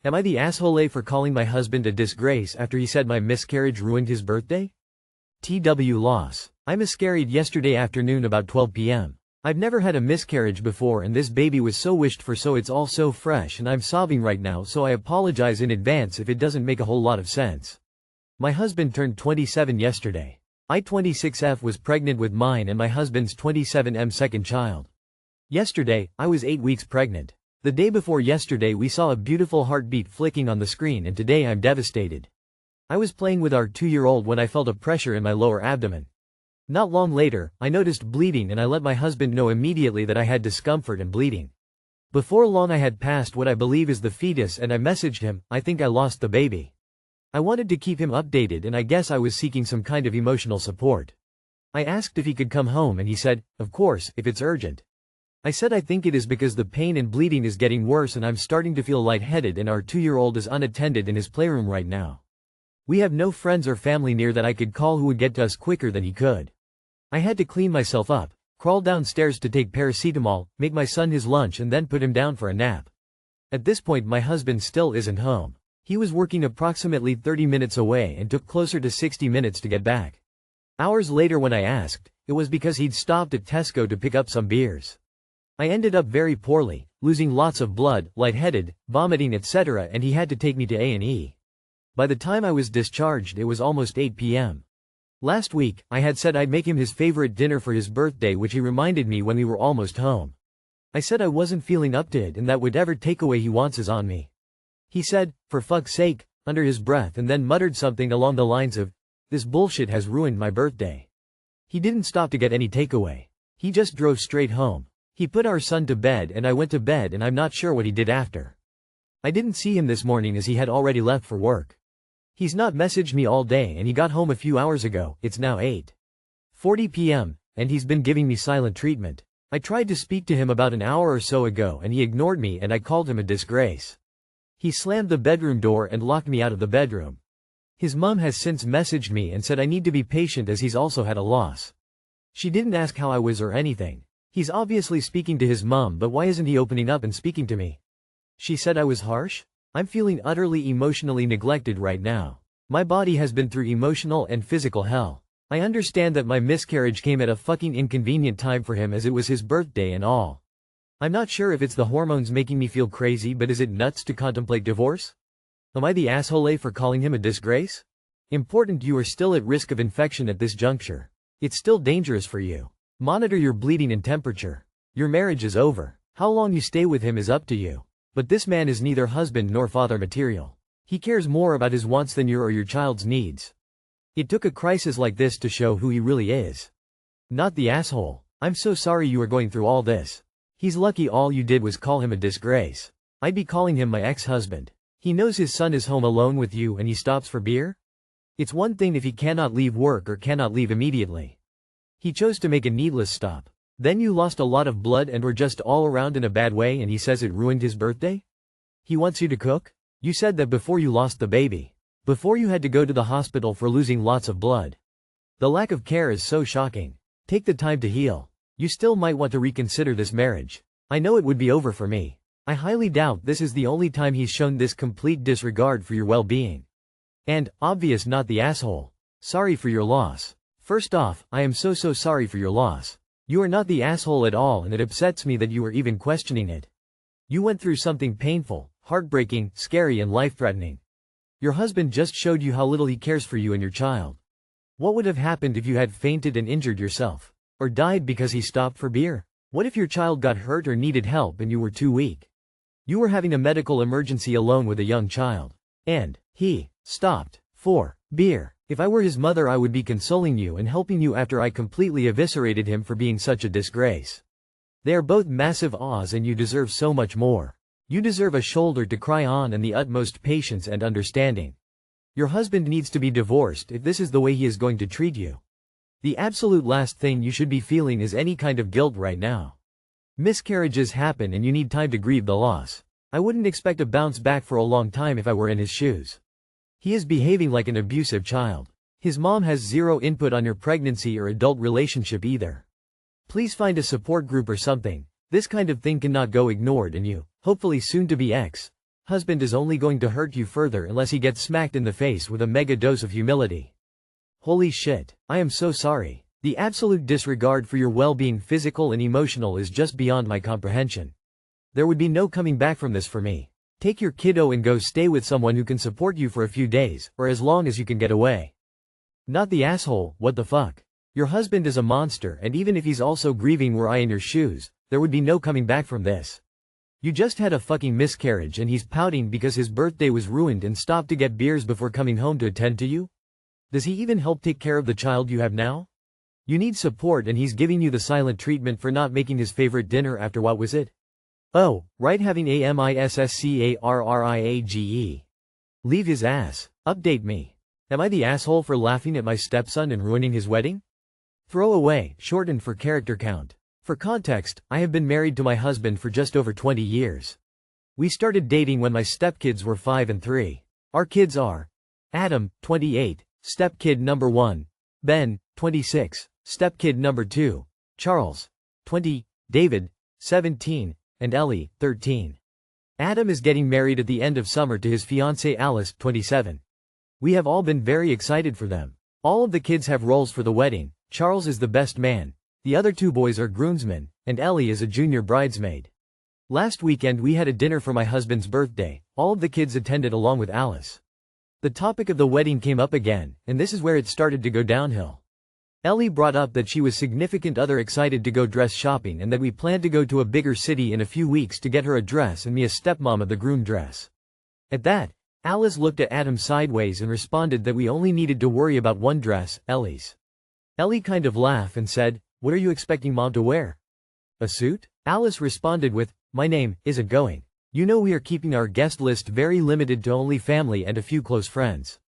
Am I the asshole for calling my husband a disgrace after he said my miscarriage ruined his birthday? TW loss. I miscarried yesterday afternoon about 12 p.m. I've never had a miscarriage before and this baby was so wished for, so it's all so fresh and I'm sobbing right now, so I apologize in advance if it doesn't make a whole lot of sense. My husband turned 27 yesterday. I 26F was pregnant with mine and my husband's 27M second child. Yesterday, I was 8 weeks pregnant. The day before yesterday we saw a beautiful heartbeat flicking on the screen and today I'm devastated. I was playing with our 2-year-old when I felt a pressure in my lower abdomen. Not long later, I noticed bleeding and I let my husband know immediately that I had discomfort and bleeding. Before long I had passed what I believe is the fetus and I messaged him, I think I lost the baby. I wanted to keep him updated and I guess I was seeking some kind of emotional support. I asked if he could come home and he said, of course, if it's urgent. I said I think it is because the pain and bleeding is getting worse and I'm starting to feel lightheaded and our 2-year-old is unattended in his playroom right now. We have no friends or family near that I could call who would get to us quicker than he could. I had to clean myself up, crawl downstairs to take paracetamol, make my son his lunch and then put him down for a nap. At this point my husband still isn't home. He was working approximately 30 minutes away and took closer to 60 minutes to get back. Hours later when I asked, it was because he'd stopped at Tesco to pick up some beers. I ended up very poorly, losing lots of blood, lightheaded, vomiting etc. and he had to take me to A&E. By the time I was discharged it was almost 8 p.m. Last week, I had said I'd make him his favorite dinner for his birthday, which he reminded me when we were almost home. I said I wasn't feeling up to it and that whatever takeaway he wants is on me. He said, for fuck's sake, under his breath and then muttered something along the lines of, this bullshit has ruined my birthday. He didn't stop to get any takeaway. He just drove straight home. He put our son to bed and I went to bed and I'm not sure what he did after. I didn't see him this morning as he had already left for work. He's not messaged me all day and he got home a few hours ago. It's now 8:40 p.m. and he's been giving me silent treatment. I tried to speak to him about an hour or so ago and he ignored me and I called him a disgrace. He slammed the bedroom door and locked me out of the bedroom. His mom has since messaged me and said I need to be patient as he's also had a loss. She didn't ask how I was or anything. He's obviously speaking to his mom, but why isn't he opening up and speaking to me? She said I was harsh? I'm feeling utterly emotionally neglected right now. My body has been through emotional and physical hell. I understand that my miscarriage came at a fucking inconvenient time for him as it was his birthday and all. I'm not sure if it's the hormones making me feel crazy, but is it nuts to contemplate divorce? Am I the asshole for calling him a disgrace? Important, you are still at risk of infection at this juncture. It's still dangerous for you. Monitor your bleeding and temperature. Your marriage is over. How long you stay with him is up to you. But this man is neither husband nor father material. He cares more about his wants than your or your child's needs. It took a crisis like this to show who he really is. Not the asshole. I'm so sorry you are going through all this. He's lucky all you did was call him a disgrace. I'd be calling him my ex-husband. He knows his son is home alone with you and he stops for beer? It's one thing if he cannot leave work or cannot leave immediately. He chose to make a needless stop. Then you lost a lot of blood and were just all around in a bad way and he says it ruined his birthday? He wants you to cook? You said that before you lost the baby. Before you had to go to the hospital for losing lots of blood. The lack of care is so shocking. Take the time to heal. You still might want to reconsider this marriage. I know it would be over for me. I highly doubt this is the only time he's shown this complete disregard for your well-being. And, obvious, not the asshole. Sorry for your loss. First off, I am so sorry for your loss. You are not the asshole at all and it upsets me that you are even questioning it. You went through something painful, heartbreaking, scary and life-threatening. Your husband just showed you how little he cares for you and your child. What would have happened if you had fainted and injured yourself? Or died because he stopped for beer? What if your child got hurt or needed help and you were too weak? You were having a medical emergency alone with a young child. And he stopped for beer. If I were his mother I would be consoling you and helping you after I completely eviscerated him for being such a disgrace. They are both massive awes and you deserve so much more. You deserve a shoulder to cry on and the utmost patience and understanding. Your husband needs to be divorced if this is the way he is going to treat you. The absolute last thing you should be feeling is any kind of guilt right now. Miscarriages happen and you need time to grieve the loss. I wouldn't expect a bounce back for a long time if I were in his shoes. He is behaving like an abusive child. His mom has zero input on your pregnancy or adult relationship either. Please find a support group or something. This kind of thing cannot go ignored and you, hopefully soon to be ex, Husband is only going to hurt you further unless he gets smacked in the face with a mega dose of humility. Holy shit. I am so sorry. The absolute disregard for your well-being, physical and emotional, is just beyond my comprehension. There would be no coming back from this for me. Take your kiddo and go stay with someone who can support you for a few days, or as long as you can get away. Not the asshole. What the fuck? Your husband is a monster, and even if he's also grieving were I in your shoes, there would be no coming back from this. You just had a fucking miscarriage and he's pouting because his birthday was ruined and stopped to get beers before coming home to attend to you? Does he even help take care of the child you have now? You need support and he's giving you the silent treatment for not making his favorite dinner after what was it? Oh, right, having a miscarriage. Leave his ass. Update me. Am I the asshole for laughing at my stepson and ruining his wedding? Throw away, shortened for character count. For context, I have been married to my husband for just over 20 years. We started dating when my stepkids were 5 and 3. Our kids are Adam, 28, stepkid number 1, Ben, 26, stepkid number 2, Charles, 20, David, 17, and Ellie, 13. Adam is getting married at the end of summer to his fiancée Alice, 27. We have all been very excited for them. All of the kids have roles for the wedding. Charles is the best man. The other 2 boys are groomsmen, and Ellie is a junior bridesmaid. Last weekend we had a dinner for my husband's birthday. All of the kids attended along with Alice. The topic of the wedding came up again, and this is where it started to go downhill. Ellie brought up that she was significant other excited to go dress shopping and that we planned to go to a bigger city in a few weeks to get her a dress and me a stepmom of the groom dress. At that, Alice looked at Adam sideways and responded that we only needed to worry about one dress, Ellie's. Ellie kind of laughed and said, "What are you expecting mom to wear? A suit?" Alice responded with, "My name isn't going. You know we are keeping our guest list very limited to only family and a few close friends."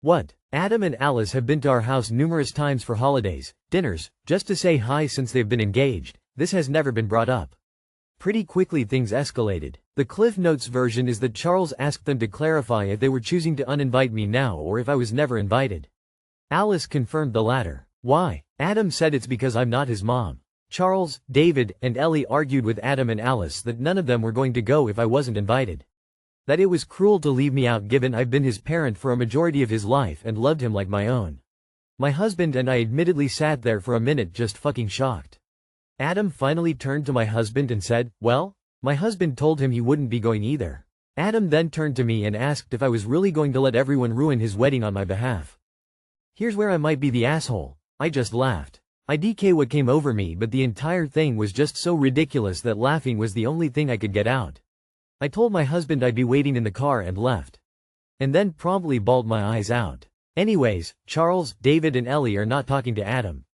What? Adam and Alice have been to our house numerous times for holidays, dinners, just to say hi since they've been engaged. This has never been brought up. Pretty quickly things escalated. The Cliff Notes version is that Charles asked them to clarify if they were choosing to uninvite me now or if I was never invited. Alice confirmed the latter. Why? Adam said it's because I'm not his mom. Charles, David, and Ellie argued with Adam and Alice that none of them were going to go if I wasn't invited. That it was cruel to leave me out given I've been his parent for a majority of his life and loved him like my own. My husband and I admittedly sat there for a minute just fucking shocked. Adam finally turned to my husband and said, "Well?" My husband told him he wouldn't be going either. Adam then turned to me and asked if I was really going to let everyone ruin his wedding on my behalf. Here's where I might be the asshole. I just laughed. I DK what came over me, but the entire thing was just so ridiculous that laughing was the only thing I could get out. I told my husband I'd be waiting in the car and left. And then promptly bawled my eyes out. Anyways, Charles, David and Ellie are not talking to Adam.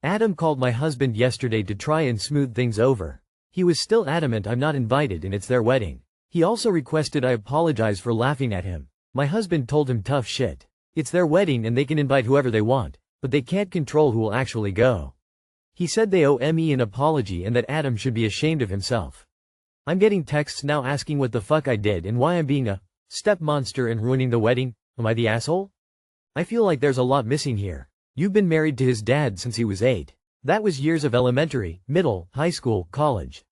Adam called my husband yesterday to try and smooth things over. He was still adamant I'm not invited and it's their wedding. He also requested I apologize for laughing at him. My husband told him tough shit. It's their wedding and they can invite whoever they want, but they can't control who will actually go. He said they owe me an apology and that Adam should be ashamed of himself. I'm getting texts now asking what the fuck I did and why I'm being a step monster and ruining the wedding. Am I the asshole? I feel like there's a lot missing here. You've been married to his dad since he was 8. That was years of elementary, middle, high school, college.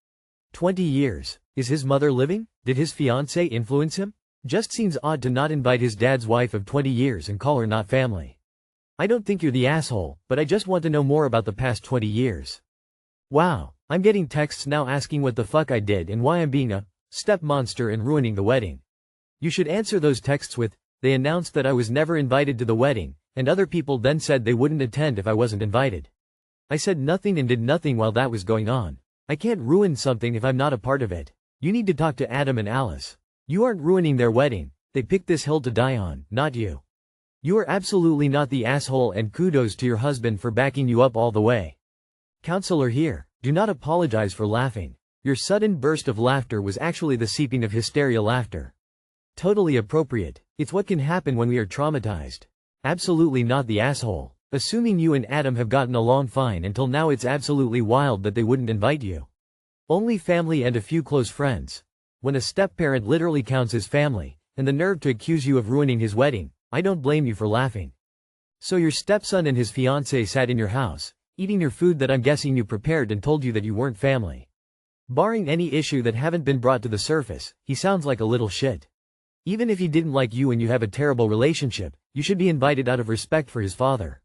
20 years. Is his mother living? Did his fiancé influence him? Just seems odd to not invite his dad's wife of 20 years and call her not family. I don't think you're the asshole, but I just want to know more about the past 20 years. Wow, I'm getting texts now asking what the fuck I did and why I'm being a step monster and ruining the wedding. You should answer those texts with, they announced that I was never invited to the wedding, and other people then said they wouldn't attend if I wasn't invited. I said nothing and did nothing while that was going on. I can't ruin something if I'm not a part of it. You need to talk to Adam and Alice. You aren't ruining their wedding. They picked this hill to die on, not you. You are absolutely not the asshole and kudos to your husband for backing you up all the way. Counselor here, do not apologize for laughing. Your sudden burst of laughter was actually the seeping of hysteria laughter. Totally appropriate. It's what can happen when we are traumatized. Absolutely not the asshole. Assuming you and Adam have gotten along fine until now, it's absolutely wild that they wouldn't invite you. Only family and a few close friends. When a step-parent literally counts as family, and the nerve to accuse you of ruining his wedding, I don't blame you for laughing. So your stepson and his fiancée sat in your house, eating your food that I'm guessing you prepared and told you that you weren't family. Barring any issue that haven't been brought to the surface, he sounds like a little shit. Even if he didn't like you and you have a terrible relationship, you should be invited out of respect for his father.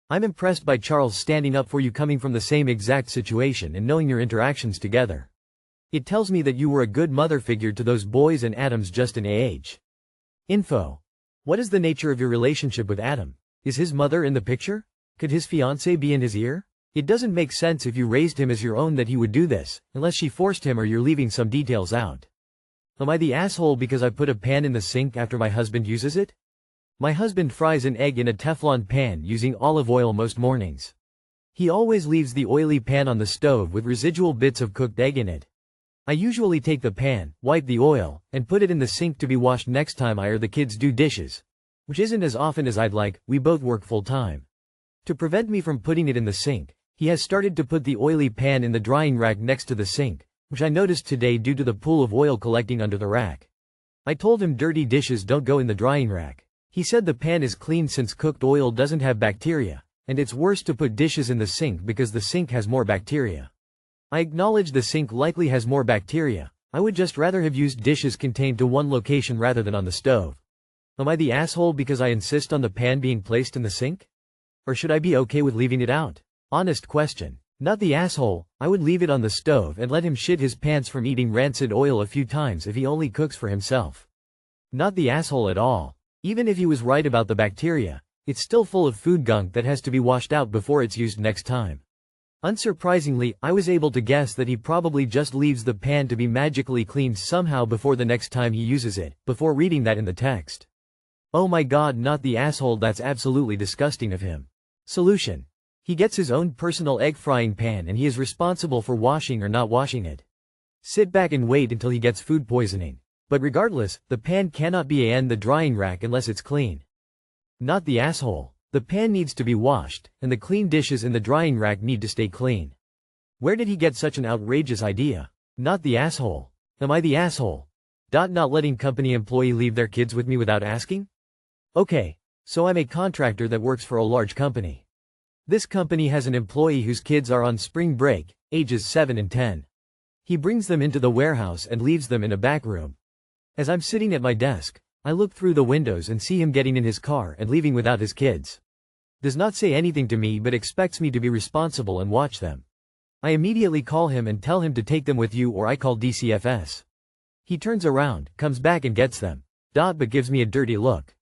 I'm impressed by Charles standing up for you coming from the same exact situation and knowing your interactions together. It tells me that you were a good mother figure to those boys and Adam's just an age. Info. What is the nature of your relationship with Adam? Is his mother in the picture? Could his fiancée be in his ear? It doesn't make sense if you raised him as your own that he would do this, unless she forced him or you're leaving some details out. Am I the asshole because I put a pan in the sink after my husband uses it? My husband fries an egg in a Teflon pan using olive oil most mornings. He always leaves the oily pan on the stove with residual bits of cooked egg in it. I usually take the pan, wipe the oil, and put it in the sink to be washed next time I or the kids do dishes. Which isn't as often as I'd like, we both work full time. To prevent me from putting it in the sink, he has started to put the oily pan in the drying rack next to the sink, which I noticed today due to the pool of oil collecting under the rack. I told him dirty dishes don't go in the drying rack. He said the pan is clean since cooked oil doesn't have bacteria, and it's worse to put dishes in the sink because the sink has more bacteria. I acknowledge the sink likely has more bacteria. I would just rather have used dishes contained to one location rather than on the stove. Am I the asshole because I insist on the pan being placed in the sink? Or should I be okay with leaving it out? Honest question. Not the asshole. I would leave it on the stove and let him shit his pants from eating rancid oil a few times if he only cooks for himself. Not the asshole at all. Even if he was right about the bacteria, it's still full of food gunk that has to be washed out before it's used next time. Unsurprisingly, I was able to guess that he probably just leaves the pan to be magically cleaned somehow before the next time he uses it, before reading that in the text. Oh my god, not the asshole, that's absolutely disgusting of him. Solution. He gets his own personal egg frying pan and he is responsible for washing or not washing it. Sit back and wait until he gets food poisoning. But regardless, the pan cannot be in the drying rack unless it's clean. Not the asshole. The pan needs to be washed, and the clean dishes in the drying rack need to stay clean. Where did he get such an outrageous idea? Not the asshole. Am I the asshole? Not letting company employee leave their kids with me without asking? Okay, so I'm a contractor that works for a large company. This company has an employee whose kids are on spring break, ages 7 and 10. He brings them into the warehouse and leaves them in a back room. As I'm sitting at my desk, I look through the windows and see him getting in his car and leaving without his kids. Does not say anything to me but expects me to be responsible and watch them. I immediately call him and tell him to take them with you or I call DCFS. He turns around, comes back and gets them. But gives me a dirty look.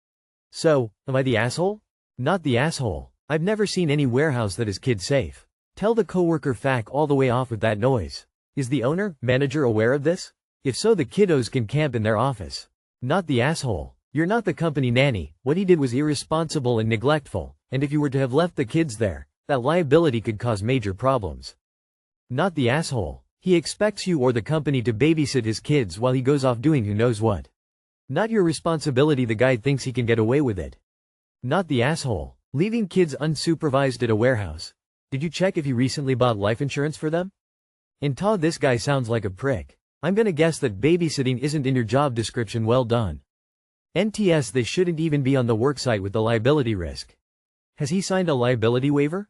So, am I the asshole? Not the asshole. I've never seen any warehouse that is kid safe. Tell the coworker fack all the way off with that noise. Is the owner, manager aware of this? If so, the kiddos can camp in their office. Not the asshole. You're not the company nanny. What he did was irresponsible and neglectful, and if you were to have left the kids there, that liability could cause major problems. Not the asshole. He expects you or the company to babysit his kids while he goes off doing who knows what. Not your responsibility. The guy thinks he can get away with it. Not the asshole. Leaving kids unsupervised at a warehouse. Did you check if he recently bought life insurance for them? This guy sounds like a prick. I'm gonna guess that babysitting isn't in your job description. Well done. NTS, they shouldn't even be on the worksite with the liability risk. Has he signed a liability waiver?